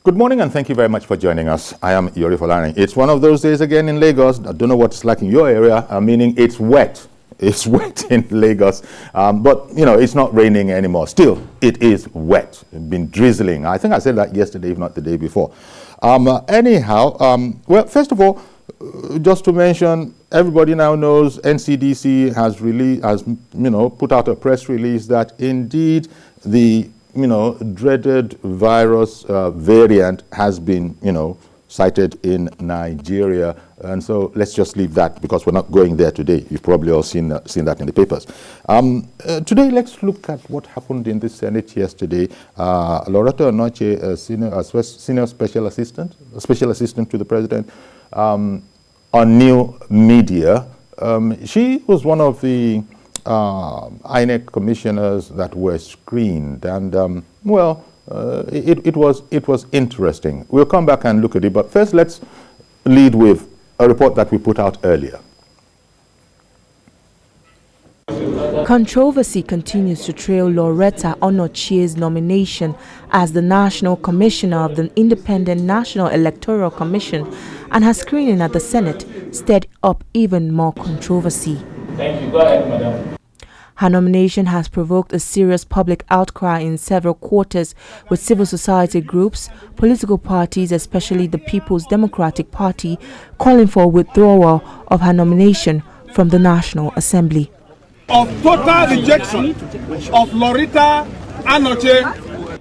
Good morning and thank you very much for joining us. I am Yori Folani. It's one of those days again in Lagos. I don't know what it's like in your area, meaning it's wet. It's wet in Lagos, but you know, it's not raining anymore. Still, it is wet. It's been drizzling. I think I said that yesterday, if not the day before. Well, first of all, just to mention, everybody now knows NCDC has put out a press release that indeed the dreaded virus variant has been, cited in Nigeria. And so let's just leave that because we're not going there today. You've probably all seen that in the papers. Today, let's look at what happened in the Senate yesterday. Lauretta Onochie, senior special assistant to the president on new media. She was one of the INEC commissioners that were screened, and it was interesting. We'll come back and look at it, but first let's lead with a report that we put out earlier. Controversy continues to trail Lauretta Onochie's nomination as the National Commissioner of the Independent National Electoral Commission, and her screening at the Senate stirred up even more controversy. Thank you. Go ahead, madam. Her nomination has provoked a serious public outcry in several quarters, with civil society groups, political parties, especially the People's Democratic Party, calling for withdrawal of her nomination from the National Assembly. Of total rejection of Lauretta Onochie.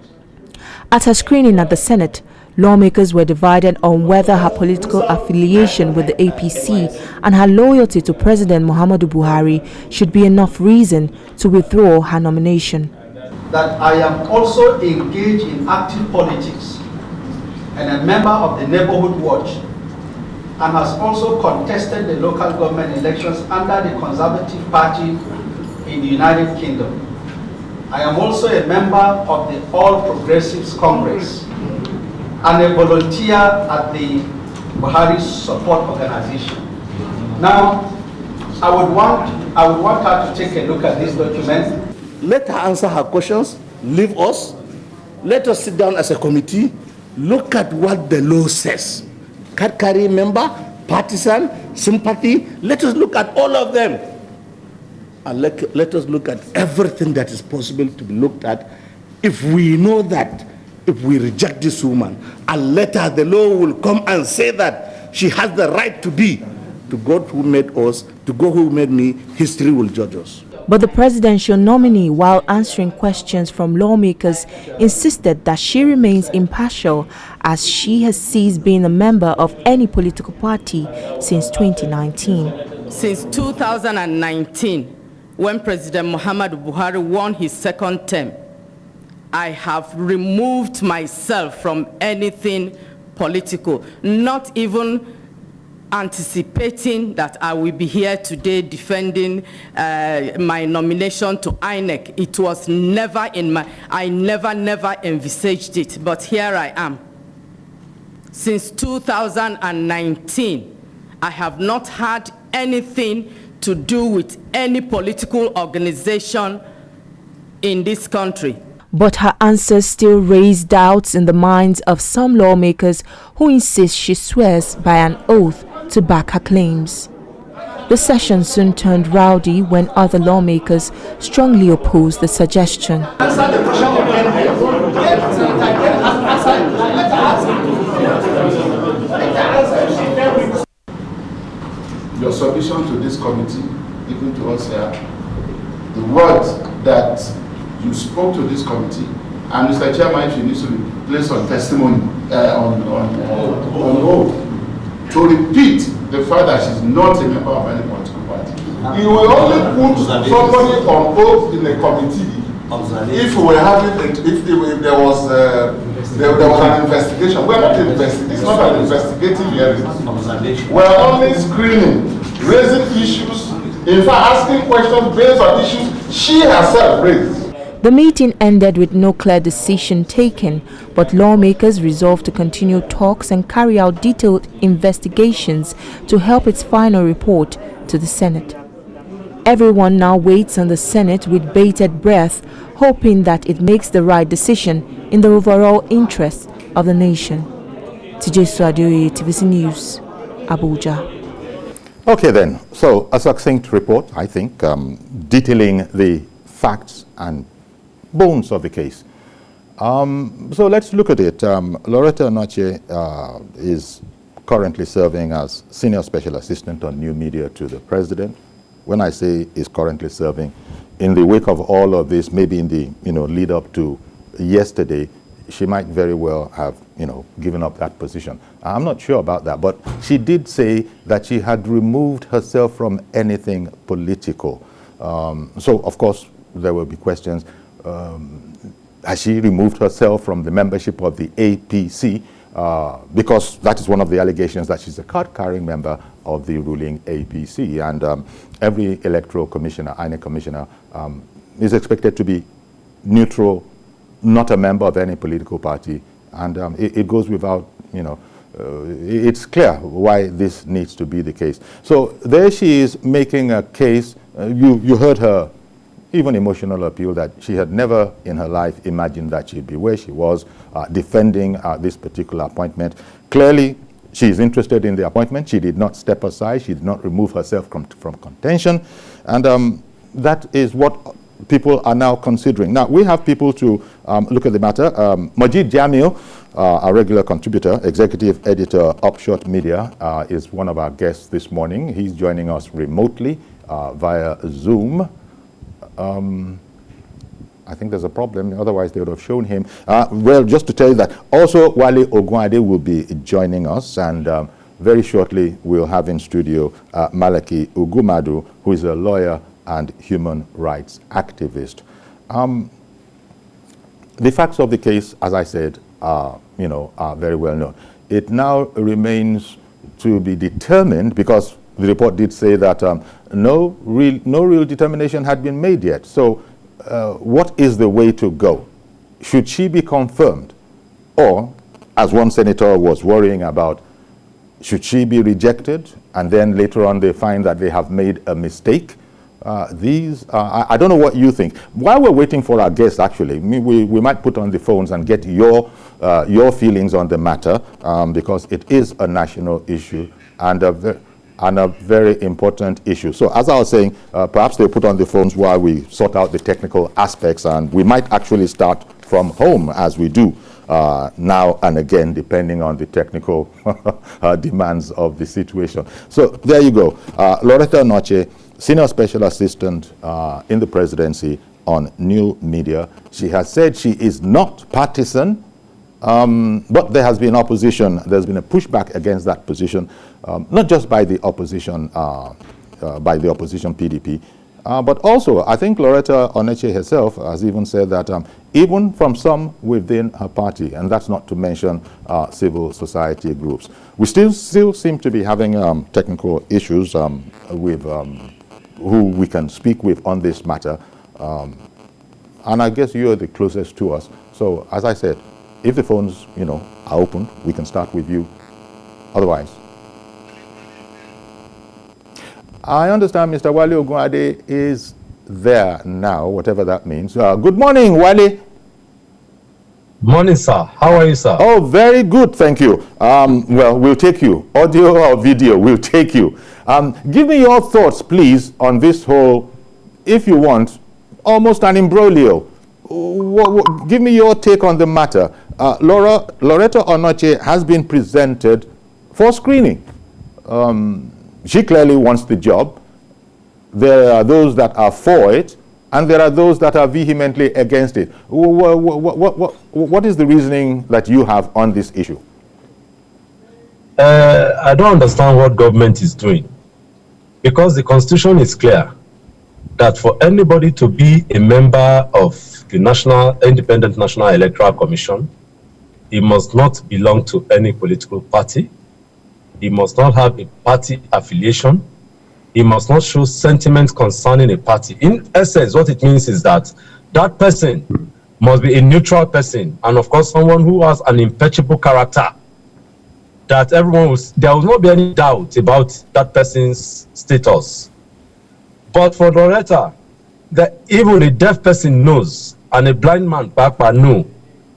At her screening at the Senate, lawmakers were divided on whether her political affiliation with the APC and her loyalty to President Muhammadu Buhari should be enough reason to withdraw her nomination. That I am also engaged in active politics and a member of the Neighborhood Watch, and has also contested the local government elections under the Conservative Party in the United Kingdom. I am also a member of the All Progressives Congress and a volunteer at the Buhari Support Organization. Now, I would want her to take a look at this document. Let her answer her questions, leave us, let us sit down as a committee, look at what the law says. Carry member, partisan, sympathy, let us look at all of them. And let us look at everything that is possible to be looked at. If we know that, if we reject this woman, and later the law will come and say that she has the right to be, to God who made us, to God who made me, history will judge us. But the presidential nominee, while answering questions from lawmakers, insisted that she remains impartial as she has ceased being a member of any political party since 2019. Since 2019, when President Muhammadu Buhari won his second term, I have removed myself from anything political, not even anticipating that I will be here today defending my nomination to INEC. It was never I never envisaged it, but here I am. Since 2019, I have not had anything to do with any political organization in this country. But her answers still raise doubts in the minds of some lawmakers who insist she swears by an oath to back her claims. The session soon turned rowdy when other lawmakers strongly opposed the suggestion. Your submission to this committee, even to us here, the words that you spoke to this committee, and Mr. Chairman, she needs to be placed on testimony, on oath, to repeat the fact that she's not a member of any political party. You will only put somebody on oath in a committee if we were having, if there was an investigation. We're not investigating. It's not an investigative hearing. We're only screening, raising issues, in fact, asking questions based on issues she herself raised. The meeting ended with no clear decision taken, but lawmakers resolved to continue talks and carry out detailed investigations to help its final report to the Senate. Everyone now waits on the Senate with bated breath, hoping that it makes the right decision in the overall interest of the nation. TJ Suadoye, TVC News, Abuja. Okay then, so a succinct report, I think, detailing the facts and bones of the case. So let's look at it. Lauretta Onochie is currently serving as Senior Special Assistant on New Media to the President. When I say is currently serving, in the wake of all of this, maybe in the lead up to yesterday, she might very well have given up that position. I'm not sure about that, but she did say that she had removed herself from anything political. So of course there will be questions. Has she removed herself from the membership of the APC? Because that is one of the allegations, that she's a card-carrying member of the ruling APC. And every electoral commissioner, INEC commissioner, is expected to be neutral, not a member of any political party. And it goes without, it's clear why this needs to be the case. So there she is making a case. You heard her even emotional appeal that she had never in her life imagined that she'd be where she was, defending this particular appointment. Clearly, she is interested in the appointment. She did not step aside. She did not remove herself from contention. And that is what people are now considering. Now, we have people to look at the matter. Majid Jamil, our regular contributor, executive editor, Upshot Media, is one of our guests this morning. He's joining us remotely via Zoom. I think there's a problem, otherwise they would have shown him. Well, just to tell you that also Wale Ogunade will be joining us, and very shortly we'll have in studio Malaki Ugumadu, who is a lawyer and human rights activist. The facts of the case, as I said, are very well known. It now remains to be determined, because the report did say that no real determination had been made yet. So what is the way to go? Should she be confirmed? Or, as one senator was worrying about, should she be rejected and then later on they find that they have made a mistake? I don't know what you think. While we're waiting for our guests, actually, we might put on the phones and get your feelings on the matter, because it is a national issue and a very important issue. So as I was saying, perhaps they'll put on the phones while we sort out the technical aspects, and we might actually start from home as we do now and again, depending on the technical demands of the situation. So there you go. Lauretta Onochie, Senior Special Assistant in the Presidency on New Media. She has said she is not partisan, but there has been opposition. There's been a pushback against that position, not just by the opposition PDP, but also I think Lauretta Onochie herself has even said that even from some within her party, and that's not to mention civil society groups. We still seem to be having technical issues with who we can speak with on this matter, and I guess you're the closest to us. So as I said, if the phones, are open, we can start with you. Otherwise, I understand Mr. Wale Ogunade is there now, whatever that means. Good morning, Wale. Morning, sir. How are you, sir? Oh, very good, thank you. Well, we'll take you. Audio or video, we'll take you. Give me your thoughts, please, on this whole, if you want, almost an imbroglio. Give me your take on the matter. Lauretta Onochie has been presented for screening. She clearly wants the job. There are those that are for it, and there are those that are vehemently against it. What is the reasoning that you have on this issue? I don't understand what government is doing, because the Constitution is clear that for anybody to be a member of the Independent National Electoral Commission, he must not belong to any political party. He must not have a party affiliation. He must not show sentiments concerning a party. In essence, what it means is that that person must be a neutral person, and of course someone who has an impeccable character, that there will not be any doubt about that person's status. But for Lauretta, that even a deaf person knows, and a blind man, Papa, know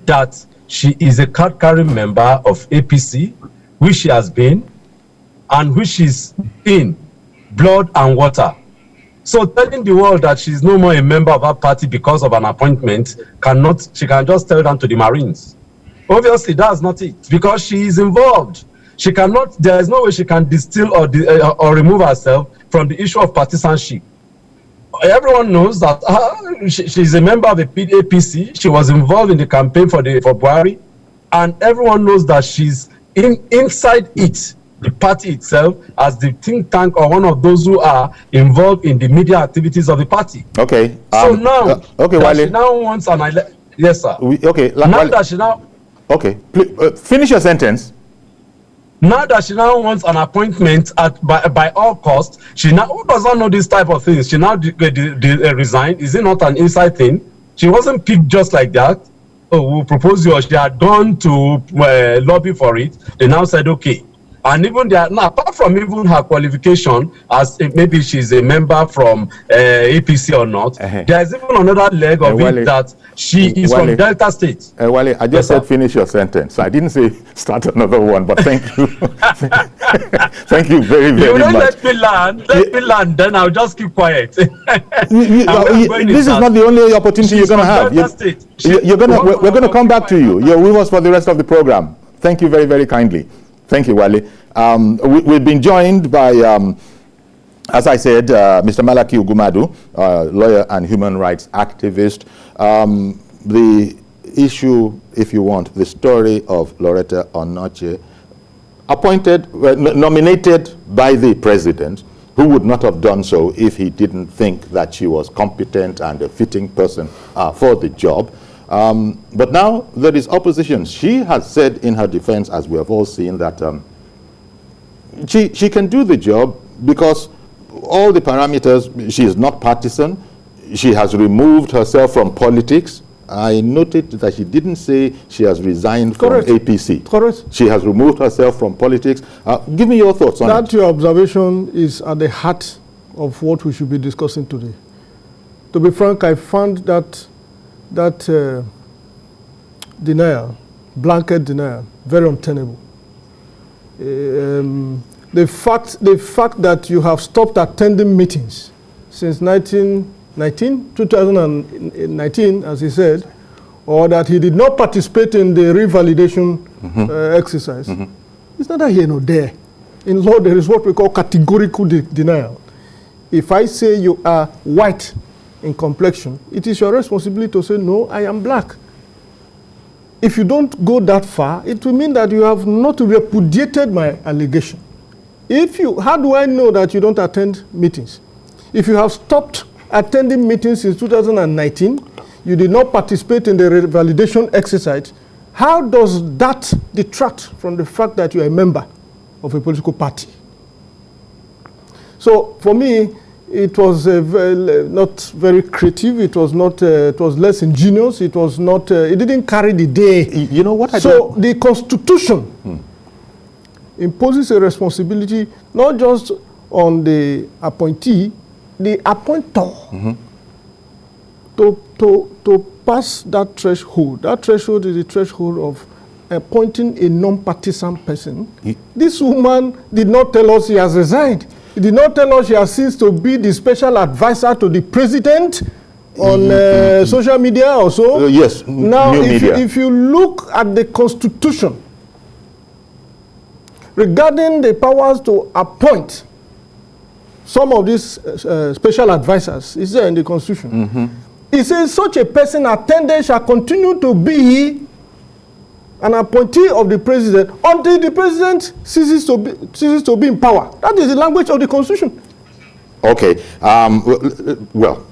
that she is a card-carrying member of APC, which she has been, and which is in blood and water. So telling the world that she's no more a member of our party because of an appointment she can just tell that to the Marines. Obviously, that's not it, because she is involved. She cannot, there is no way she can distill or remove herself from the issue of partisanship. Everyone knows that she's a member of the APC. She was involved in the campaign for Buhari, and everyone knows that she's inside it, the party itself, as the think tank or one of those who are involved in the media activities of the party. Okay. So now, okay, Wale. she now wants an yes, sir. Okay, please, finish your sentence. Now that she now wants an appointment by all costs, she now, who does not know this type of things? She now resigned. Is it not an inside thing? She wasn't picked just like that. Oh, we'll propose you, or she had gone to lobby for it. They now said, okay. And even now, apart from even her qualification, as maybe she's a member from APC or not, there is even another leg of it that she is from Delta State. Wale, I just said finish your sentence. I didn't say start another one, but thank you. Thank you very, very much. Let me land, then I'll just keep quiet. This is not the only opportunity you're going to have. We're going to come back to you. You're with us for the rest of the program. Thank you very, very kindly. Thank you, Wale. We've been joined by, as I said, Mr. Malaki Ugumadu, lawyer and human rights activist. The issue, if you want, the story of Lauretta Onochie, nominated by the president, who would not have done so if he didn't think that she was competent and a fitting person for the job. But now there is opposition. She has said in her defense, as we have all seen, that she can do the job because all the parameters, she is not partisan. She has removed herself from politics. I noted that she didn't say she has resigned from APC. Correct. She has removed herself from politics. Give me your thoughts on that. Your observation is at the heart of what we should be discussing today. To be frank, I found that denial, blanket denial, very untenable. The fact that you have stopped attending meetings since 2019, as he said, or that he did not participate in the revalidation exercise, it's neither here nor there. In law, there is what we call categorical denial. If I say you are white in complexion, it is your responsibility to say, no, I am black. If you don't go that far, it will mean that you have not repudiated my allegation. How do I know that you don't attend meetings? If you have stopped attending meetings since 2019, you did not participate in the revalidation exercise, how does that detract from the fact that you are a member of a political party? So for me, it was not very creative. It was not. It was less ingenious. It was not. It didn't carry the day. You know what? The Constitution imposes a responsibility not just on the appointee, the appointer, to pass that threshold. That threshold is the threshold of appointing a non-partisan person. This woman did not tell us she has resigned. He did not tell us she has ceased to be the special advisor to the president on social media or so. Yes. Now, if you look at the Constitution regarding the powers to appoint some of these special advisors, it's there in the Constitution. It says such a person attended shall continue to be an appointee of the president until the president ceases to be in power. That is the language of the Constitution. Okay. Well,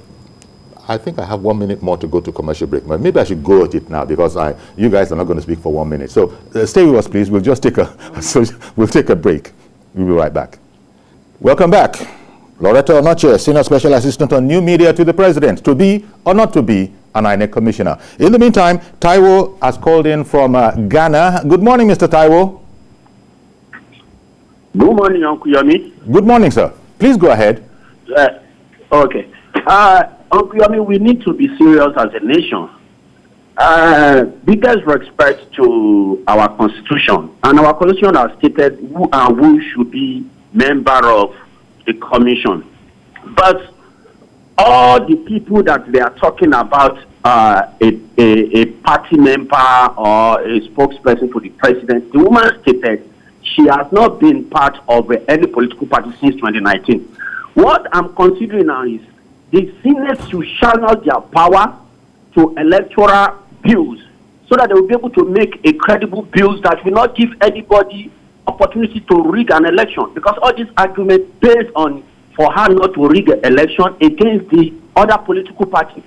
I think I have 1 minute more to go to commercial break. But maybe I should go at it now because you guys are not going to speak for 1 minute. So stay with us, please. We'll just take a break. We'll be right back. Welcome back. Lauretta Onochie, Senior Special Assistant on New Media to the President, to be or not to be an INEC Commissioner. In the meantime, Taiwo has called in from Ghana. Good morning, Mr. Taiwo. Good morning, Uncle Yomi. Good morning, sir. Please go ahead. Okay. Uncle Yomi, we need to be serious as a nation. Biggest respect to our constitution, and our constitution has stated who and who should be member of the commission. But all the people that they are talking about, a party member or a spokesperson for the president, the woman stated she has not been part of any political party since 2019. What I'm considering now is the Senate should channel their power to electoral bills so that they will be able to make a credible bills that will not give anybody opportunity to rig an election, because all these arguments based on for her not to rig an election against the other political party.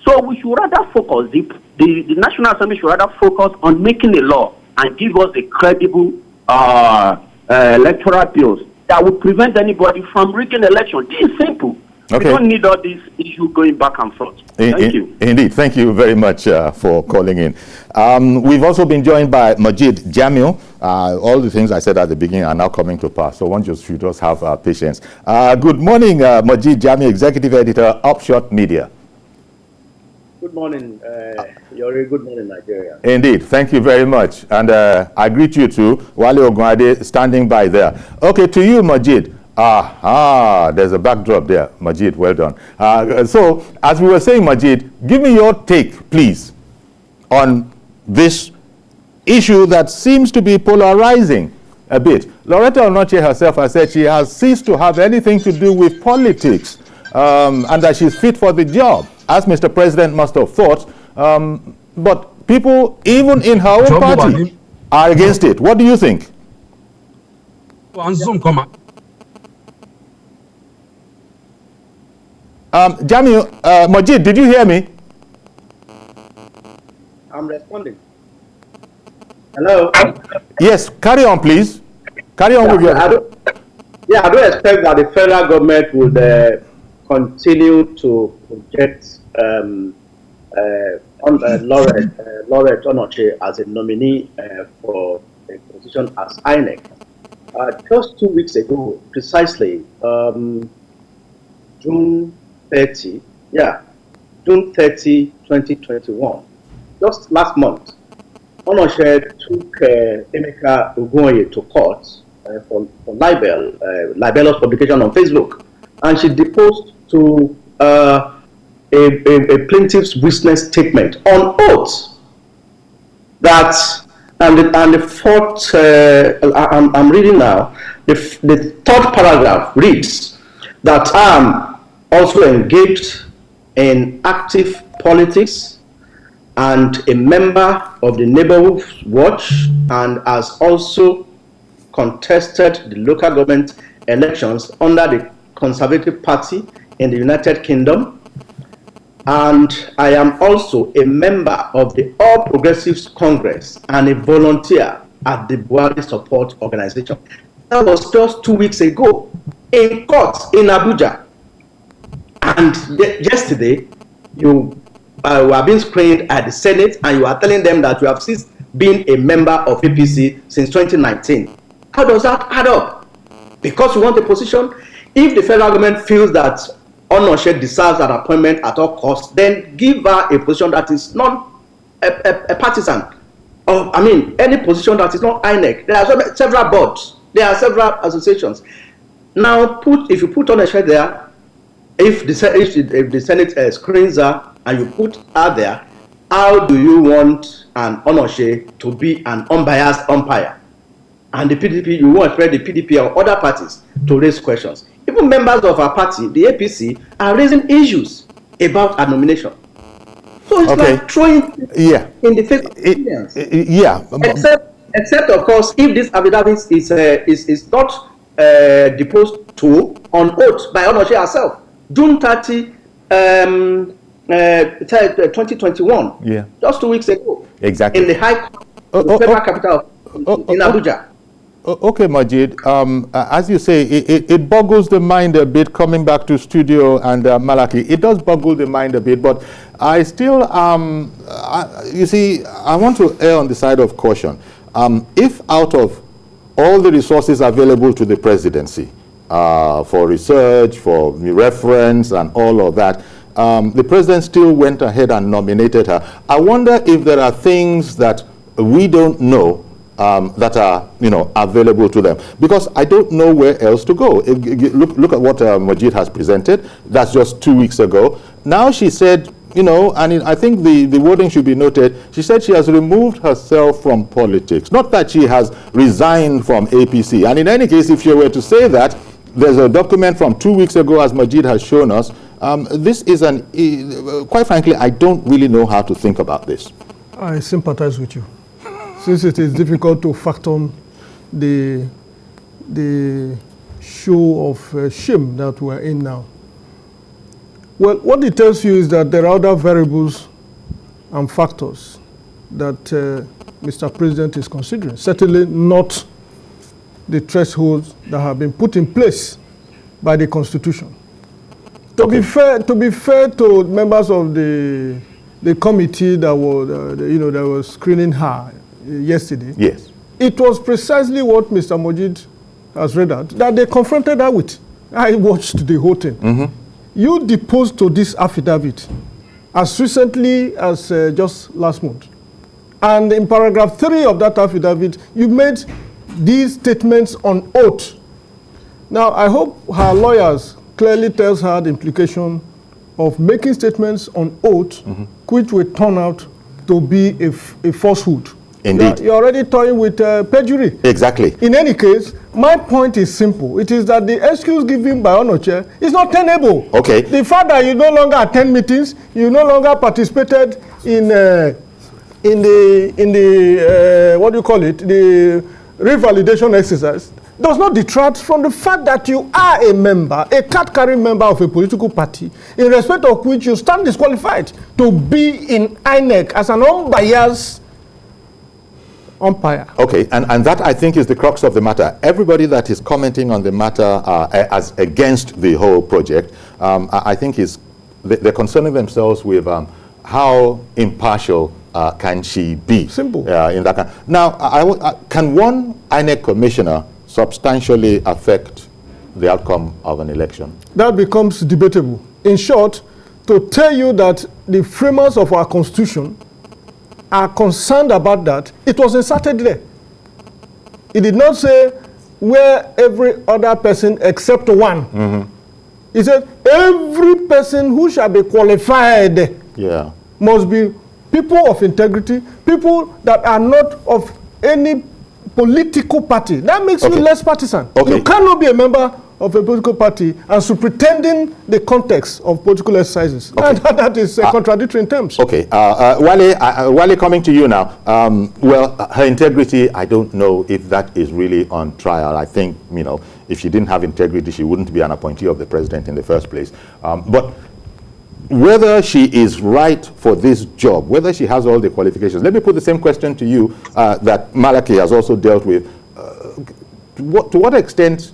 So we should rather focus, the National Assembly should rather focus on making a law and give us a credible electoral bills that will prevent anybody from rigging election. This is simple. Okay. We don't need all these issues going back and forth. Thank you. Indeed. Thank you very much for calling in. We've also been joined by Majid Jamil. All the things I said at the beginning are now coming to pass, so one should just have patience. Good morning, Majid Jamil, Executive Editor, Upshot Media. Good morning, Yori. Good morning, Nigeria. Indeed. Thank you very much. And I greet you too, Wale Ogunade, standing by there. Okay, to you, Majid. There's a backdrop there, Majid. Well done. So, as we were saying, Majid, give me your take, please, on this issue that seems to be polarizing a bit. Lauretta Onochie herself has said she has ceased to have anything to do with politics and that she's fit for the job, as Mr. President must have thought. But people, even in her own party, are against it. What do you think? Jamil, Majid, did you hear me? I'm responding. Hello? Yes, carry on, please. Carry on with your... I don't expect that the federal government would continue to project Lauretta Onochie as a nominee for a position as INEC. Just 2 weeks ago, precisely, June 30, 2021, just last month, Onochie took Emeka Ogunye to court for libelous publication on Facebook, and she deposed to a plaintiff's witness statement on oath that, and the fourth, I'm reading now, the third paragraph reads that also engaged in active politics and a member of the Neighborhood Watch, and has also contested the local government elections under the Conservative Party in the United Kingdom. And I am also a member of the All Progressives Congress and a volunteer at the Buhari Support Organization. That was just 2 weeks ago in court in Abuja. And yesterday, you were being screened at the Senate, and you are telling them that you have since been a member of APC since 2019. How does that add up? Because you want a position? If the federal government feels that Onochie deserves an appointment at all costs, then give her a position that is not a partisan. Or, I mean, any position that is not INEC. There are several boards. There are several associations. Now, if you put Onochie there, if the Senate screens her and you put her there, how do you want an Onochie to be an unbiased umpire? And the PDP, you won't expect the PDP or other parties to raise questions. Even members of our party, the APC, are raising issues about our nomination. So it's like throwing in the face of Indians. Except of course, if this affidavit is not deposed to on oath by Onochie herself. June 30, 2021. Yeah. Just 2 weeks ago. Exactly. In the High Court, the federal capital in Abuja. Okay, Majid. As you say, it boggles the mind a bit coming back to studio and Malaki. It does boggle the mind a bit, but I still, you see, I want to err on the side of caution. If out of all the resources available to the presidency for research, for reference, and all of that, the president still went ahead and nominated her. I wonder if there are things that we don't know that are, available to them, because I don't know where else to go. Look at what Majid has presented. That's just 2 weeks ago. Now she said, and I think the wording should be noted. She said she has removed herself from politics, not that she has resigned from APC. And in any case, if you were to say that, there's a document from 2 weeks ago, as Majid has shown us. This is quite frankly, I don't really know how to think about this. I sympathize with you, since it is difficult to fathom the show of shame that we're in now. Well, what it tells you is that there are other variables and factors that Mr. President is considering. Certainly not the thresholds that have been put in place by the Constitution. To be fair to members of the committee that was, that was screening her yesterday. Yes. It was precisely what Mr. Majid has read out that they confronted her with. I watched the whole thing. Mm-hmm. You deposed to this affidavit as recently as just last month. And in paragraph 3 of that affidavit, you made these statements on oath. Now, I hope her lawyers clearly tells her the implication of making statements on oath, which will turn out to be a falsehood. Indeed. You're already toying with perjury. Exactly. In any case, my point is simple. It is that the excuse given by Onochie is not tenable. Okay. The fact that you no longer attend meetings, you no longer participated in the what do you call it, the revalidation exercise, does not detract from the fact that you are a member, a card-carrying member of a political party, in respect of which you stand disqualified to be in INEC as an unbiased umpire. Okay, and that I think is the crux of the matter. Everybody that is commenting on the matter as against the whole project, I think they're concerning themselves with how impartial can she be? Simple. In that kind. Now, can one INEC commissioner substantially affect the outcome of an election? That becomes debatable. In short, to tell you that the framers of our Constitution are concerned about that, it was inserted there. It did not say where every other person except one. Mm-hmm. It said every person who shall be qualified must be people of integrity, people that are not of any political party. That makes you less partisan. You cannot be a member of a political party and so pretending the context of political exercises. That is contradictory in terms. Okay, Wale, coming to you now. Well, her integrity, I don't know if that is really on trial. I think, if she didn't have integrity, she wouldn't be an appointee of the president in the first place. But whether she is right for this job, whether she has all the qualifications, let me put the same question to you that Malachi has also dealt with. To what extent,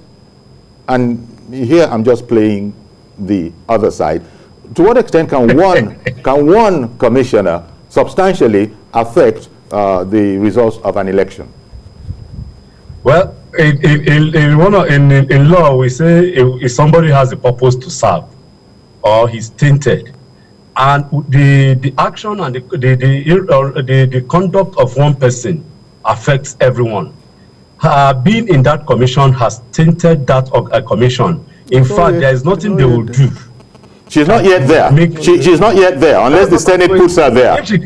and here I'm just playing the other side, to what extent can one commissioner substantially affect the results of an election? Well, in law, we say if somebody has a purpose to serve, or he's tainted, and the action and the conduct of one person affects everyone. Being in that commission has tainted that commission. In fact, there is nothing they will do. She's not yet there. She's not yet there, unless the Senate puts her there. If she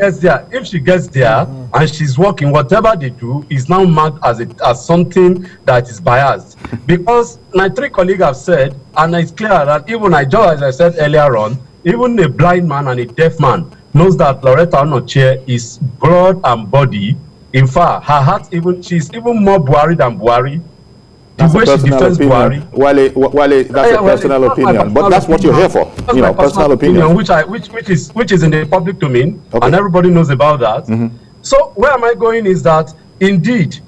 gets there, and she's working, whatever they do is now marked as something that is biased. Because my 3 colleagues have said, and it's clear that even as I said earlier on, even a blind man and a deaf man knows that Lauretta Onochie is broad and body. In fact, her heart she's even more Buhari than Buhari. That's a personal opinion. Wale, that's a personal opinion, but that's what you're here for. Personal opinion, which is in the public domain, and everybody knows about that. Mm-hmm. So where am I going is that indeed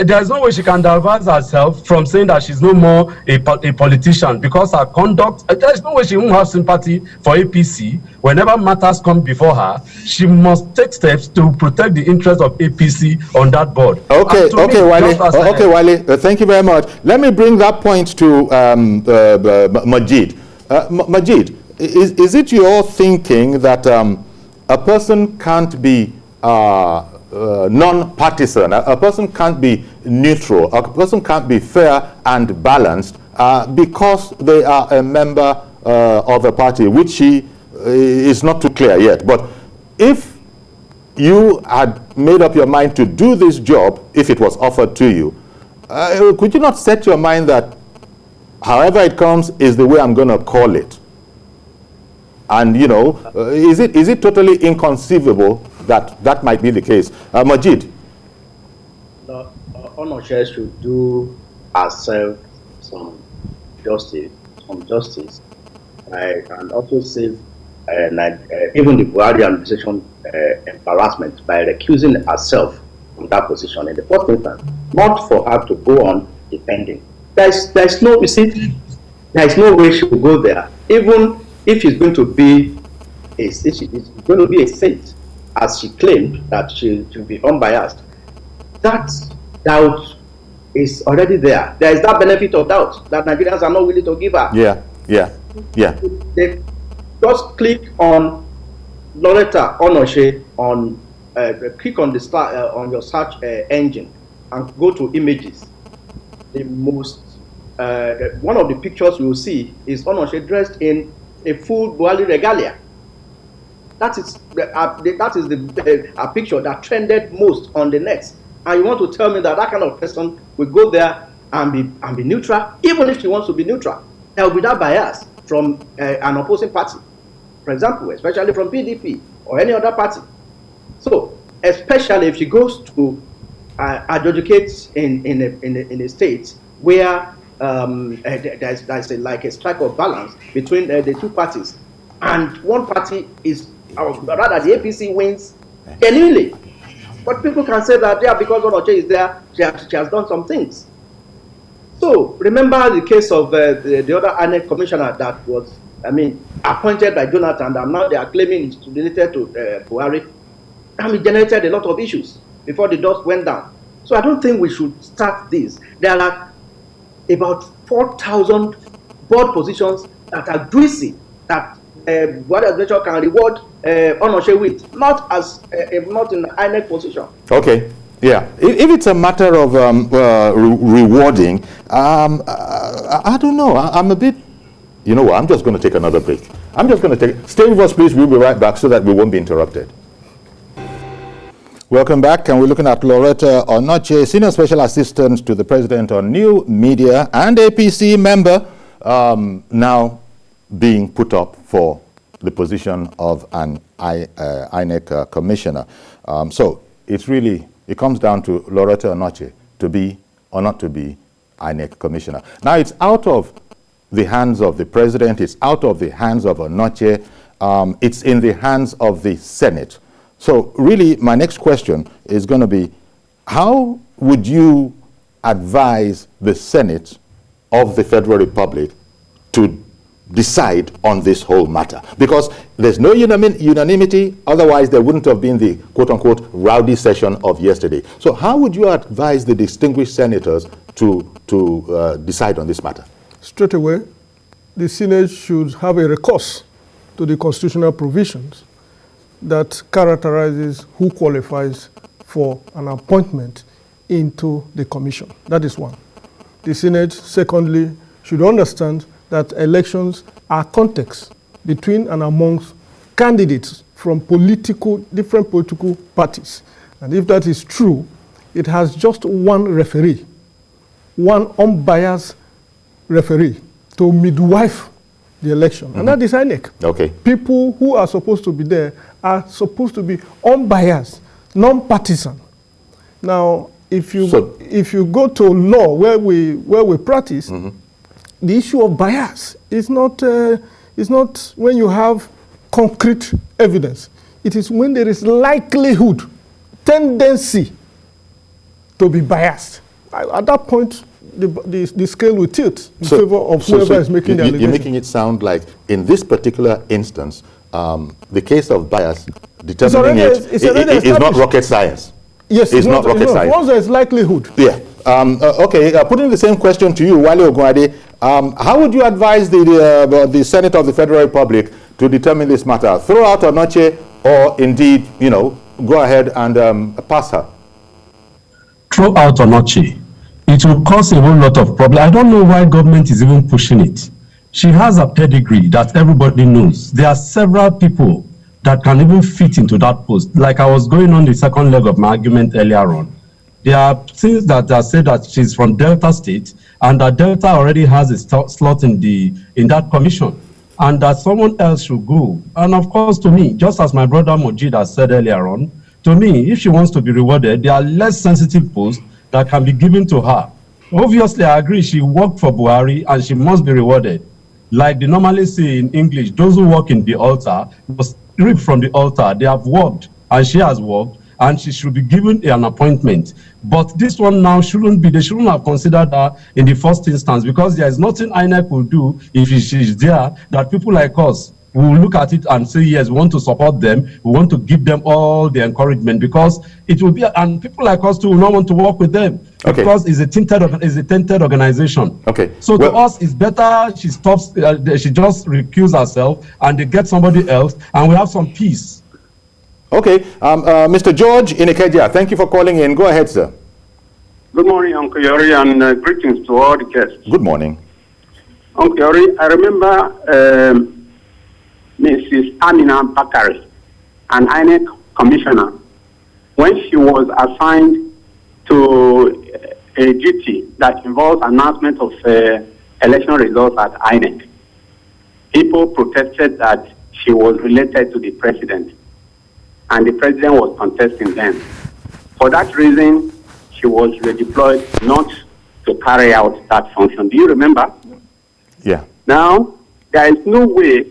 there's no way she can divert herself from saying that she's no more a politician, because her conduct, there's no way she won't have sympathy for APC. Whenever matters come before her, she must take steps to protect the interests of APC on that board. Wale, thank you very much. Let me bring that point to Majid. Majid, is it your thinking that a person can't be non-partisan, a person can't be neutral, a person can't be fair and balanced because they are a member of a party, which is not too clear yet? But if you had made up your mind to do this job, if it was offered to you, could you not set your mind that however it comes is the way I'm going to call it? And, you know, is it totally inconceivable that that might be the case? Majid? Onochie should do herself some justice, and also save even the Buhari administration embarrassment by recusing herself from that position in the first instance, not for her to go on depending. There's no, you see, there is no way she will go there, even if she's going to be a saint, as she claimed that she will be unbiased. That doubt is already there. There is that benefit of doubt that Nigerians are not willing to give her. Yeah. They just click on Lauretta Onochie on click on the on your search engine and go to images. The most one of the pictures you will see is Onochie dressed in a full Buhari regalia. That is a picture that trended most on the net. And you want to tell me that that kind of person will go there and be neutral, even if she wants to be neutral? There will be that bias from an opposing party, for example, especially from PDP or any other party. So, especially if she goes to adjudicate in a state where there's like a strike of balance between the two parties, and one party is, or rather the APC wins genuinely. But people can say that, yeah, because Onochie is there, she has done some things. So remember the case of the other INEC commissioner that was, appointed by Jonathan, and now they are claiming it's related to Buhari. It generated a lot of issues before the dust went down. So I don't think we should start this. There are about 4,000 board positions that are greasy, that Buhari administration can reward Onochie with, not in the INEC position. Okay. Yeah, if it's a matter of rewarding, I don't know. I'm a bit, you know what, I'm just going to take another break. Stay with us, please. We'll be right back so that we won't be interrupted. Welcome back, and we're looking at Lauretta Onochie, Senior Special Assistant to the President on New Media and APC member, now being put up for the position of an INEC commissioner. So it comes down to Lauretta Onochie to be or not to be INEC commissioner. Now it's out of the hands of the president, it's out of the hands of Onochie, it's in the hands of the Senate. So really my next question is going to be, how would you advise the Senate of the Federal Republic to decide on this whole matter? Because there's no unanimity, otherwise there wouldn't have been the quote-unquote rowdy session of yesterday. So how would you advise the distinguished senators to decide on this matter? Straight away, the Senate should have a recourse to the constitutional provisions that characterizes who qualifies for an appointment into the commission. That is one. The Senate, secondly, should understand that elections are context between and amongst candidates from different political parties. And if that is true, it has just one referee, one unbiased referee to midwife the election. And that is INEC. Okay. People who are supposed to be there are supposed to be unbiased, non-partisan. Now, if you go to law where we practice, the issue of bias is not when you have concrete evidence. It is when there is likelihood, tendency to be biased. At that point, the scale will tilt in favor of whoever is making the allegation. You're making it sound like, in this particular instance, the case of bias, determining it is not rocket science. Yes, it's not rocket science. Once there is likelihood. Yeah. Okay, putting the same question to you, Wale Ogunade, How would you advise the Senate of the Federal Republic to determine this matter? Throw out Onochie, or indeed, go ahead and pass her? Throw out Onochie. It will cause a whole lot of problems. I don't know why government is even pushing it. She has a pedigree that everybody knows. There are several people that can even fit into that post. Like I was going on the second leg of my argument earlier on. There are things that are said that she's from Delta State, and that Delta already has a slot in that commission, and that someone else should go. And of course, to me, just as my brother Mojid has said earlier on, to me, if she wants to be rewarded, there are less sensitive posts that can be given to her. Obviously, I agree, she worked for Buhari and she must be rewarded. Like they normally say in English, those who work in the altar must reap from the altar. They have worked, and she has worked, and she should be given an appointment. But this one now shouldn't be, they shouldn't have considered her in the first instance, because there is nothing INEC will do if she is there that people like us will look at it and say, yes, we want to support them, we want to give them all the encouragement, because it will be, and people like us too will not want to work with them, because it's a tainted organization. Okay. So to us, it's better she stops, she just recuse herself, and they get somebody else, and we have some peace. Okay, Mr. George in Ikeja, thank you for calling in. Go ahead, sir. Good morning, Uncle Yori, and greetings to all the guests. Good morning. Uncle Yori, I remember Mrs. Amina Bakari, an INEC commissioner, when she was assigned to a duty that involves announcement of election results at INEC. People protested that she was related to the president, and the president was contesting them. For that reason, she was redeployed not to carry out that function. Do you remember? Yeah. Now, there is no way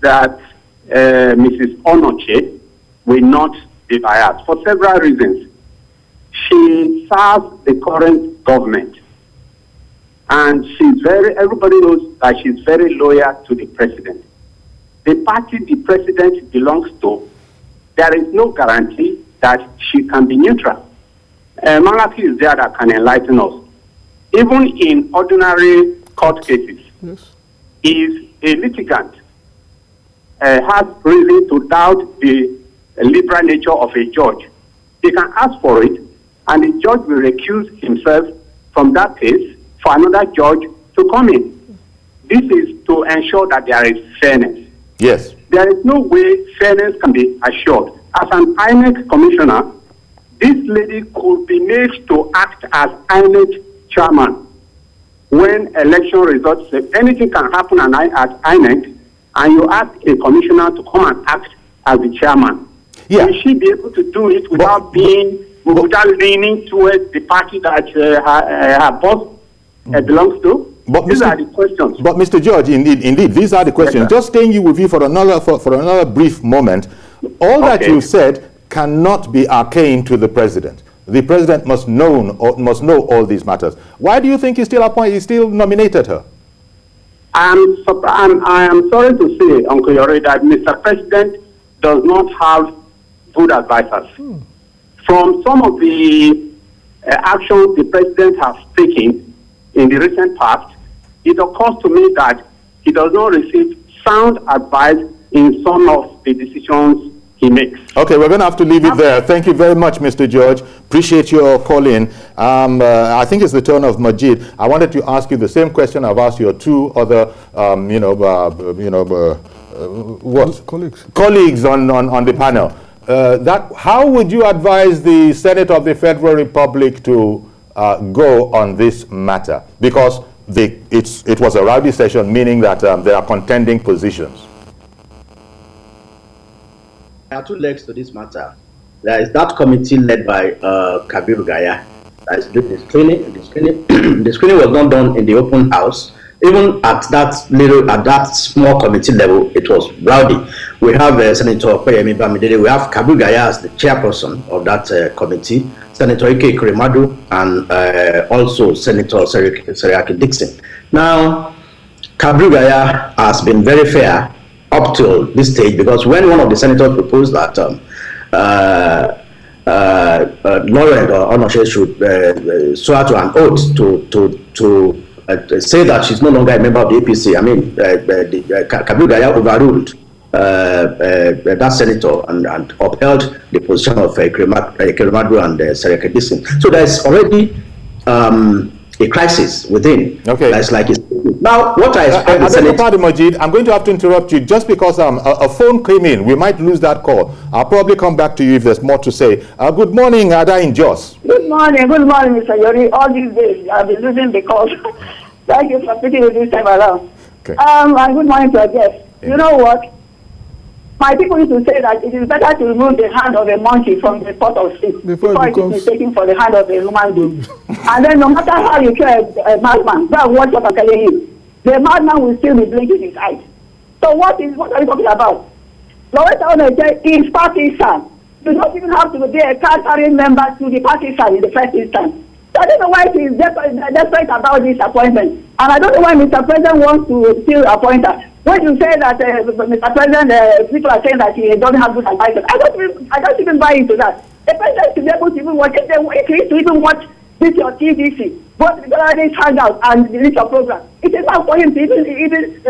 that Mrs. Onochie will not be biased for several reasons. She serves the current government, and everybody knows that she's very loyal to the president. The party the president belongs to, there is no guarantee that she can be neutral. Malaki is there that can enlighten us. Even in ordinary court cases, yes, if a litigant has reason to doubt the liberal nature of a judge, he can ask for it, and the judge will recuse himself from that case for another judge to come in. This is to ensure that there is fairness. Yes. There is no way fairness can be assured. As an INEC commissioner, this lady could be made to act as INEC chairman. When election results, if anything can happen at INEC, and you ask a commissioner to come and act as the chairman, will she be able to do it without without leaning towards the party that her boss belongs to? But these are the questions. But Mr. George, indeed, these are the questions. Yes, just staying with you for another brief moment. All that you said cannot be arcane to the president. The president must know all these matters. Why do you think he still nominated her? I am sorry to say, Uncle Yori, that Mr. President does not have good advisors. From some of the actions the president has taken in the recent past, it occurs to me that he does not receive sound advice in some of the decisions he makes. Okay, we're going to have to leave it there. Thank you very much, Mr. George. Appreciate your call in. I think it's the turn of Majid. I wanted to ask you the same question I've asked your two other, colleagues on the panel. How would you advise the Senate of the Federal Republic to go on this matter? Because it was a rowdy session, meaning that there are contending positions. There are two legs to this matter. There is that committee led by Kabir Gaya that is doing the screening. The screening was not done in the open house. Even at that small committee level, it was rowdy. We have Senator Okoyemi Bamidele. We have Kabir Gaya as the chairperson of that committee, Senator Ike Kremadu, and also Senator Seriaki Dixon. Now, Kabir Gaya has been very fair up till this stage, because when one of the senators proposed that Lauretta Onochie should swear to an oath to say that she's no longer a member of the APC. I mean, Kabir Gaya overruled that senator and upheld the position of Keremadu and Sereke Disin. So there's already a crisis within. Okay. That's like now what I expect the Senate. Majid, I'm going to have to interrupt you just because a phone came in. We might lose that call. I'll probably come back to you if there's more to say. Good morning, Ada in Jos. Good morning, Mr. Yori. All these days I've been losing the call. Thank you for speaking with this time around. Okay. And good morning to our guests. Yeah. You know what? My people used to say that it is better to remove the hand of a monkey from the pot of steak before it is mistaken for the hand of a human being. And then no matter how you kill a madman, that's what I'm telling you. The madman will still be blinking his eyes. So what are you talking about? Lauretta Onochie is partisan. You don't even have to be a card-carrying member to the partisan in the first instance. So I don't know why he is desperate about this appointment. And I don't know why Mr. President wants to still appoint her. When you say that, Mr. President, people are saying that he doesn't have good advisors, I don't even buy into that. The president should be able to even watch it. If he is to even watch this your TVC, go to the galleries, hang out, and delete your program. It is not for him to even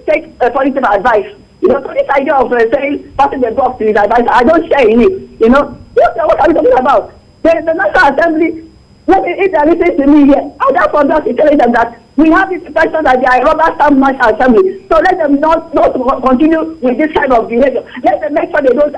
take positive advice. You know, so this idea of saying passing the box to his advisor, I don't share in it. You know, what are we talking about? The National Assembly, if they are listening to me here, I therefore just telling them that we have this impression that they are rubber stamp National Assembly. So let them not continue with this kind of behavior. Let them make sure they don't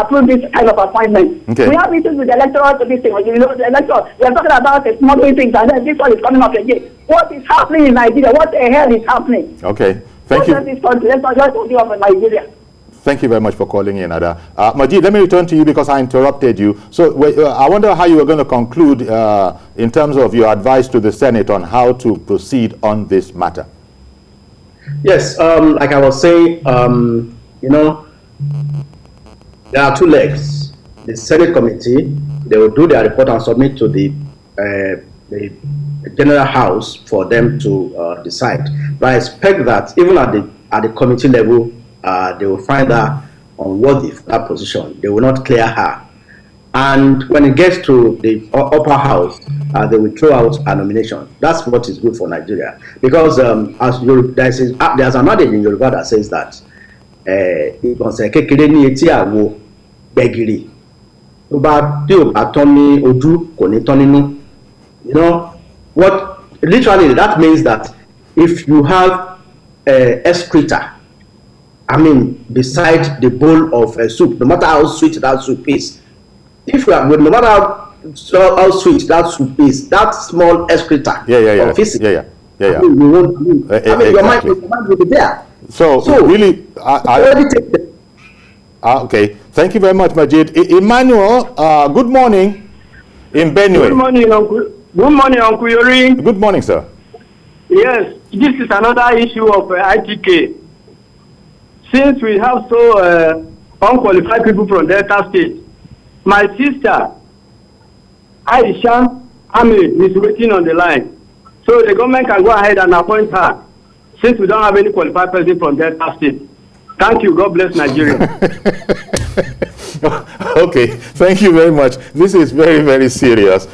approve this kind of appointment. Okay. We have issues with the electoral thing. You know, the electoral, we are talking about smuggling things, and then this one is coming up again. What is happening in Nigeria? What the hell is happening? Okay. Thank you. Let's not just talking of Nigeria. Thank you very much for calling in, Ada. Majid, let me return to you because I interrupted you. So I wonder how you were going to conclude in terms of your advice to the Senate on how to proceed on this matter. Yes, like I was saying, you know, there are two legs. The Senate committee, they will do their report and submit to the General House for them to decide. But I expect that even at the committee level, they will find her unworthy for that position. They will not clear her. And when it gets to the upper house, they will throw out a nomination. That's what is good for Nigeria. Because there's an adage in Yoruba that says that you know, what literally that means that if you have excreta, I mean, beside the bowl of soup, no matter how sweet that soup is, no matter how sweet that soup is, that small excreta of physics, I mean, your mind will be there. So really, okay. Thank you very much, Majid. Emmanuel, good morning in Benue. Good morning, Uncle. Good morning, Uncle Yori. Good morning, sir. Yes, this is another issue of ITK. Since we have so unqualified people from Delta State, my sister, Aisha Ahmed, is waiting on the line. So the government can go ahead and appoint her, since we don't have any qualified person from Delta State. Thank you. God bless Nigeria. Okay, thank you very much. This is very, very serious.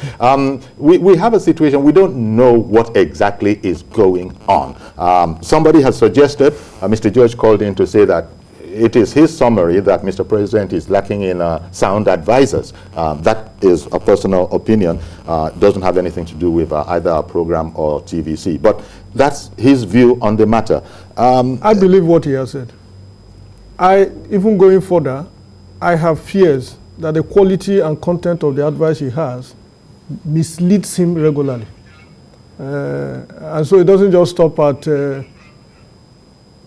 We have a situation, we don't know what exactly is going on. Somebody has suggested, Mr. George called in to say that it is his summary that Mr. President is lacking in sound advisors. That is a personal opinion. Doesn't have anything to do with either our program or TVC. But that's his view on the matter. I believe what he has said. Even going further, I have fears that the quality and content of the advice he has misleads him regularly. And so it doesn't just stop at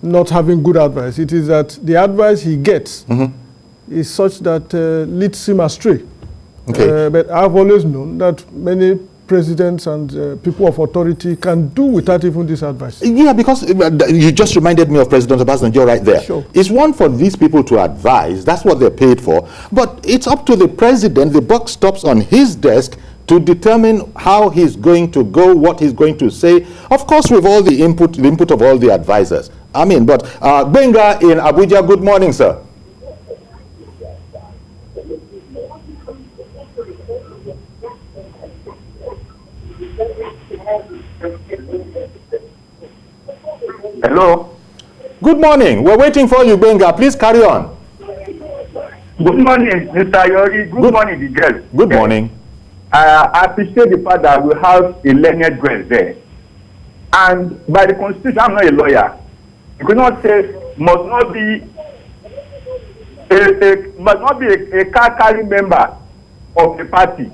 not having good advice. It is that the advice he gets is such that leads him astray. Okay. But I've always known that many presidents and people of authority can do without even this advice. Yeah, because you just reminded me of President Obasanjo right there. Sure. It's one for these people to advise. That's what they're paid for. But it's up to the president. The buck stops on his desk to determine how he's going to go, what he's going to say. Of course, with all the input of all the advisors. I mean, but Benga in Abuja, good morning, sir. Good morning. We're waiting for you, Gbenga. Please carry on. Good morning, Mr. Yori. Good morning, the girls. Good morning. I appreciate the fact that we have a learned girl there. And by the Constitution, I'm not a lawyer. You could not say must not be a card carrying member of the party.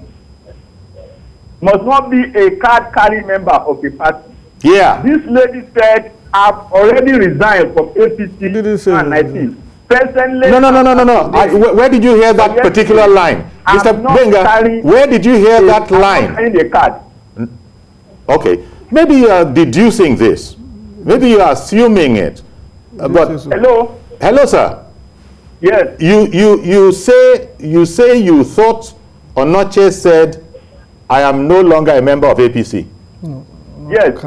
Must not be a card carrying member of the party. Yeah. This lady said, I've already resigned from APC and 19. Personally, no. Where did you hear that particular line? Mr. Gbenga, where did you hear that line? I'm not carrying a card. Okay. Maybe you are deducing this. Maybe you are assuming it. But hello? Hello, sir. Yes. You say you thought Onochie said, I am no longer a member of APC. No, yes.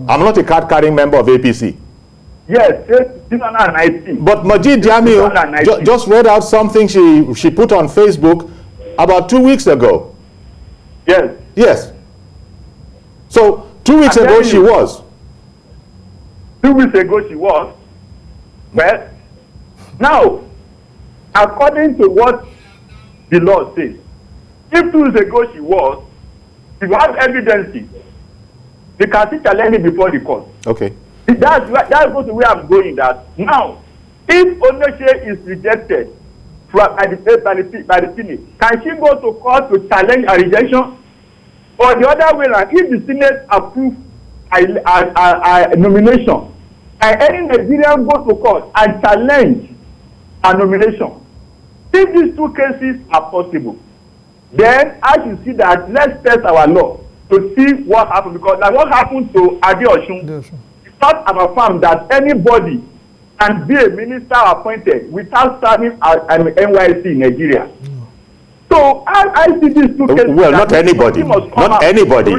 I'm not a card-carrying member of APC. Yes, 2019. But Majid Jamiu just read out something she put on Facebook about 2 weeks ago. Yes. Yes. So 2 weeks ago she was. 2 weeks ago she was. Well, now, according to what the law says, if 2 weeks ago she was, if you have evidence, you can still challenge it before the court. Okay. That's the way I'm going. That now, if Onochie is rejected by the Senate, can she go to court to challenge a rejection? Or the other way around, if the Senate approves a nomination, and any Nigerian go to court and challenge a nomination, if these two cases are possible, then I should see that let's test our law to see what happened, because like what happened to Adeosun. It's not affirmed that anybody can be a minister appointed without serving as an NYC in Nigeria. So I see these two cases. Well, not anybody. Not anybody.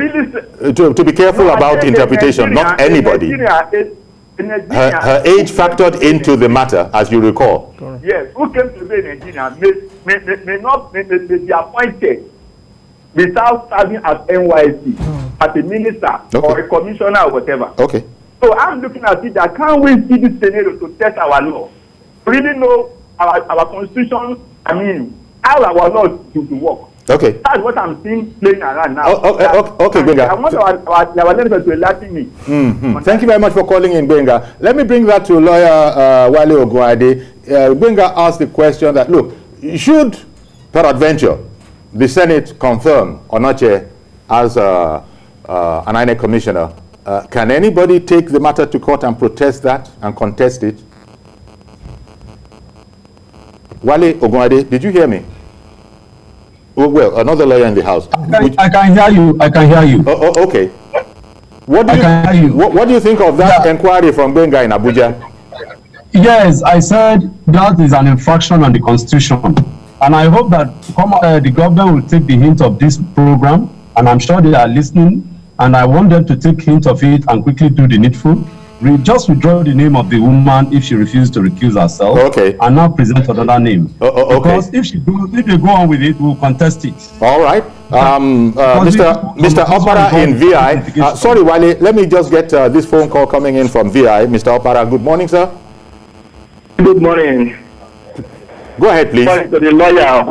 To be careful about interpretation. Not anybody. Her age factored into the matter, as you recall. Yes, who came to be in Nigeria may not be appointed without serving as NYC, as a minister or a commissioner or whatever. Okay. So I'm looking at it that can we see this scenario to test our law, really know our constitution, how our laws to work. Okay. That's what I'm seeing playing around now. Okay, Gbenga. I want our leaders to enlighten me. Thank you very much for calling in, Gbenga. Let me bring that to lawyer Wale Ogunade. Gbenga asked the question that, look, should, peradventure, the Senate confirm Onochie as an INEC commissioner, can anybody take the matter to court and protest that and contest it? Wale Ogunade, did you hear me? Oh, well, another lawyer in the house. I can hear you. I can hear you. Okay. What do you think of that inquiry from Gbenga in Abuja? Yes, I said that is an infraction on the Constitution. And I hope that the government will take the hint of this program. And I'm sure they are listening. And I want them to take hint of it and quickly do the needful. Just withdraw the name of the woman if she refuses to recuse herself. Okay. And now present another name. Okay. Because if they go on with it, we'll contest it. All right. Mr. Opara in VI. Sorry, Wale. Let me just get this phone call coming in from VI. Mr. Opara, good morning, sir. Good morning. Go ahead, please. Good morning to the lawyer.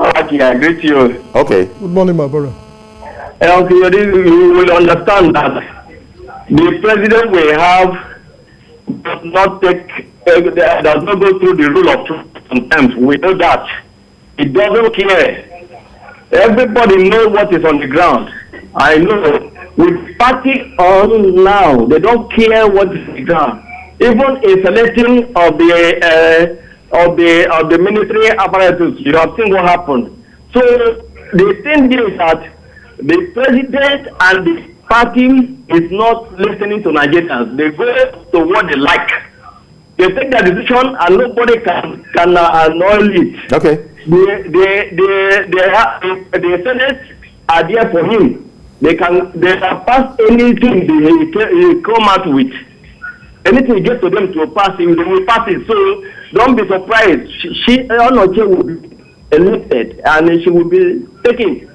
I greet you. Okay. Good morning, my brother. You will understand that the president will have does not go through the rule of truth sometimes. We know that. It doesn't care. Everybody knows what is on the ground. I know. With party on now, they don't care what is on the ground. Even a selecting of the military apparatus, you have seen what happened. So the thing is that the president and the party is not listening to Nigerians. They go to what they like. They take their decision and nobody can annul it. Okay. The Senate are there for him. They can pass anything he come out with. Anything he gets to them to pass, they will pass it. So don't be surprised. Onochie will be elected and she will be taken.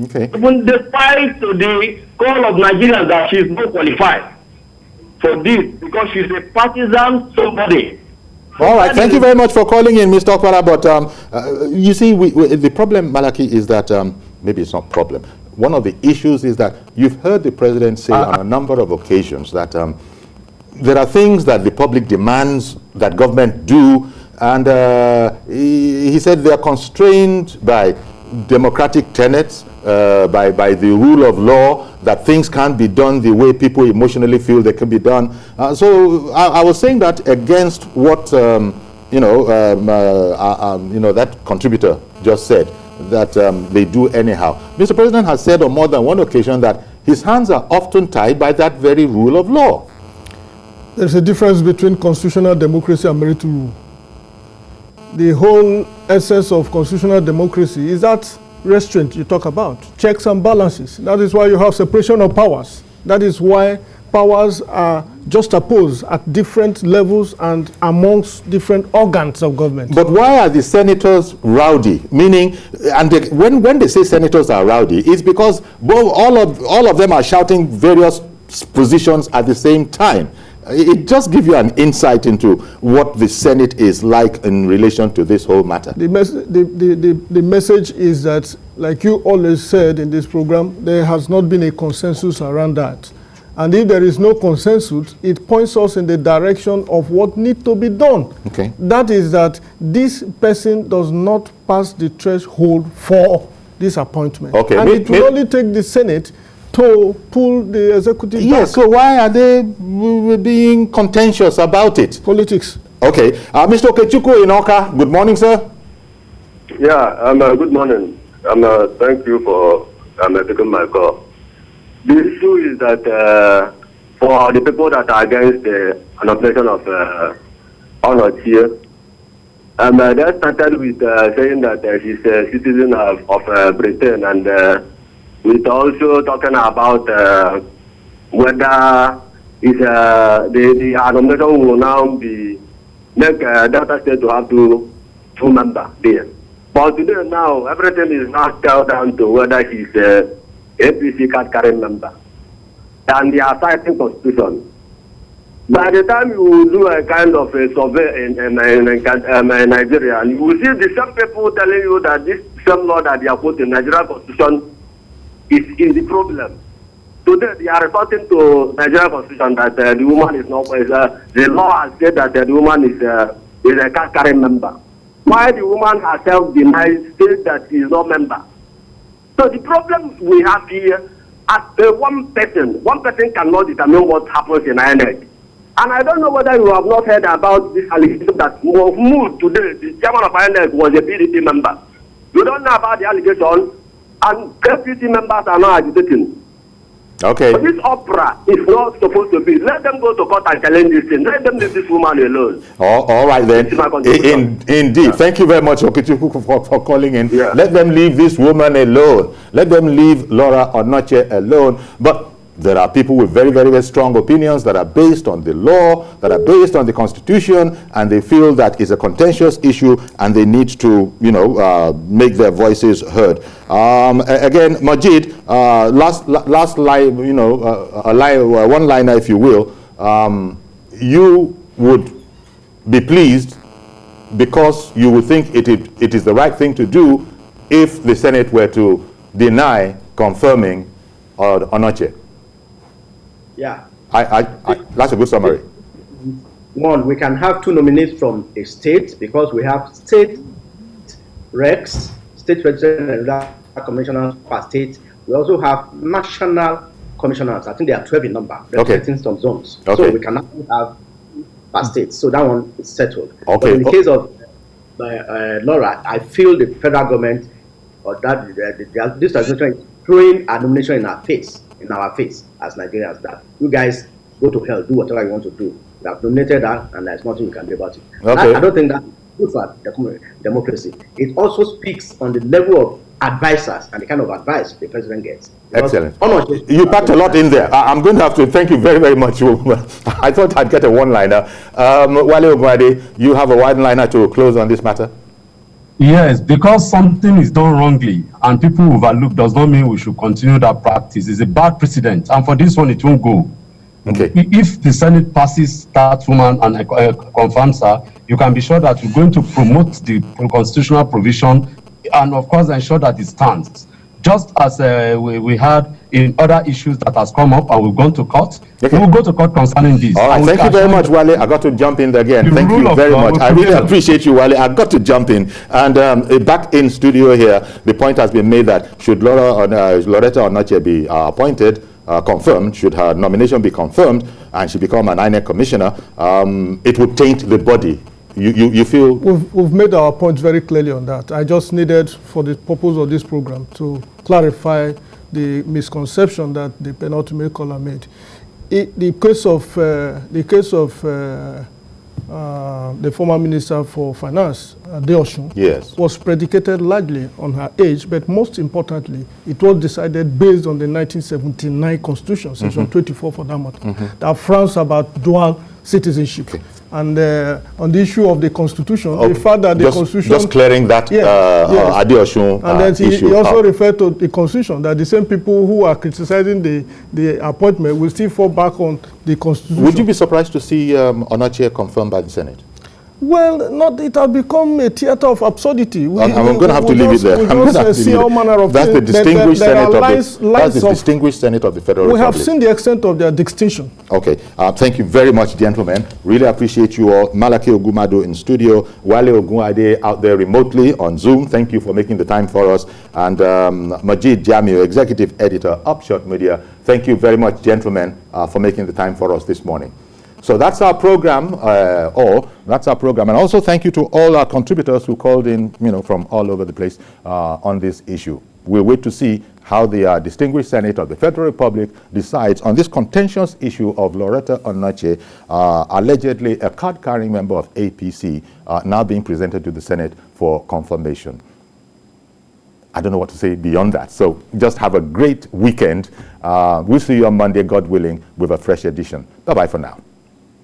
Okay. Even despite the call of Nigerians that she is not qualified for this, because she's a partisan somebody. All right, thank you very much for calling in, Mr. Okpara. But you see, the problem, Malaki, is that maybe it's not problem. One of the issues is that you've heard the president say on a number of occasions that there are things that the public demands that government do, and he said they are constrained by democratic tenets, by the rule of law, that things can't be done the way people emotionally feel they can be done. So I was saying that against what that contributor just said, that they do anyhow. Mr. President has said on more than one occasion that his hands are often tied by that very rule of law. There's a difference between constitutional democracy and military rule. The whole essence of constitutional democracy is that restraint you talk about, checks and balances. That is why you have separation of powers. That is why powers are juxtaposed at different levels and amongst different organs of government. But why are the senators rowdy? Meaning, and when they say senators are rowdy, it's because all of them are shouting various positions at the same time. It just gives you an insight into what the Senate is like in relation to this whole matter. The message is that, like you always said in this program, there has not been a consensus around that. And if there is no consensus, it points us in the direction of what needs to be done. Okay. That is that this person does not pass the threshold for this appointment. Okay. And it will only take the Senate to pull the executive back. Yes, so why are they being contentious about it? Politics. Okay. Mr. Okechukwu in Awka, good morning, sir. Yeah, good morning. Thank you for taking my call. The issue is that for the people that are against the nomination of Onochie, they started with saying that she's a citizen of Britain, and with also talking about whether the nomination will now be make Delta State to have two members there. But today now, everything is now scaled down to whether she's a APC card carrying member. And they are citing constitution. By the time you do a kind of a survey in Nigeria, and you will see the same people telling you that this same law that they are put in Nigerian constitution is the problem. Today they are reporting to Nigerian constitution that the woman is not, the law has said that the woman is a card carrying member. Why the woman herself denies, says that she is not member? So the problem we have here, as one person cannot determine what happens in INEC. And I don't know whether you have not heard about this allegation that Mood today, the chairman of INEC, was a PDP member. You don't know about the allegation, and PDP members are not agitating. Okay. So this opera is not supposed to be. Let them go to court and challenge this thing. Let them leave this woman alone. All right then. Indeed. Yeah. Thank you very much, Okechukwu, for calling in. Yeah. Let them leave this woman alone. Let them leave Lauretta Onochie alone. But there are people with very, very, very strong opinions that are based on the law, that are based on the Constitution, and they feel that it's a contentious issue and they need to, make their voices heard. Again, Majid, last line, one-liner, if you will. You would be pleased because you would think it is the right thing to do if the Senate were to deny confirming Onochie. Yeah. That's a good summary. One, we can have two nominees from a state because we have state recs, state representatives and commissioners per state. We also have national commissioners. I think there are 12 in number, representing some zones. Okay. So we can have per state. So that one is settled. Okay. But in the case of Laura, I feel the federal government or that this administration is throwing a nomination in our face as Nigerians, that you guys go to hell, do whatever you want to do. We have nominated that, and there's nothing you can do about it. Okay. I don't think that's good for democracy. It also speaks on the level of advisors and the kind of advice the president gets. Excellent. You packed a lot in there. I'm going to have to thank you very, very much. I thought I'd get a one-liner. Wale Ogunade, you have a one-liner to close on this matter? Yes, because something is done wrongly and people overlook does not mean we should continue that practice. It's a bad precedent, and for this one it won't go. Okay. If the Senate passes that woman and confirms her, you can be sure that we're going to promote the constitutional provision and, of course, ensure that it stands. Just as we had in other issues that has come up and we've gone to court, we will go to court concerning this. All right, thank you very much, Wale. I got to jump in again. Thank you very much. I really appreciate you, Wale. I got to jump in. And back in studio here, the point has been made that should Lauretta Onochie be appointed, confirmed, should her nomination be confirmed, and she become an INEC commissioner, it would taint the body. You feel? We've made our points very clearly on that. I just needed, for the purpose of this program, to clarify the misconception that the penultimate caller made. The case of the former Minister for Finance, Adeosun, yes, was predicated largely on her age, but most importantly, it was decided based on the 1979 Constitution, Section 24 for that matter, that frowns about dual citizenship. Okay. And on the issue of the Constitution, the fact that the Constitution... Just clearing that Adeosun and then he also referred to the Constitution, that the same people who are criticizing the appointment will still fall back on the Constitution. Would you be surprised to see Onochie confirmed by the Senate? Well, it has become a theater of absurdity. I'm going to have to leave it there. That's the distinguished Senate of the Federal Republic. We have seen the extent of their distinction. Okay. Thank you very much, gentlemen. Really appreciate you all. Malaki Ogumado in studio. Wale Ogunade out there remotely on Zoom. Thank you for making the time for us. And Majid Jamio, Executive Editor, Upshot Media. Thank you very much, gentlemen, for making the time for us this morning. So that's our program, that's our program. And also thank you to all our contributors who called in, from all over the place on this issue. We'll wait to see how the distinguished Senate of the Federal Republic decides on this contentious issue of Lauretta Onochie, allegedly a card-carrying member of APC, now being presented to the Senate for confirmation. I don't know what to say beyond that. So just have a great weekend. We'll see you on Monday, God willing, with a fresh edition. Bye-bye for now.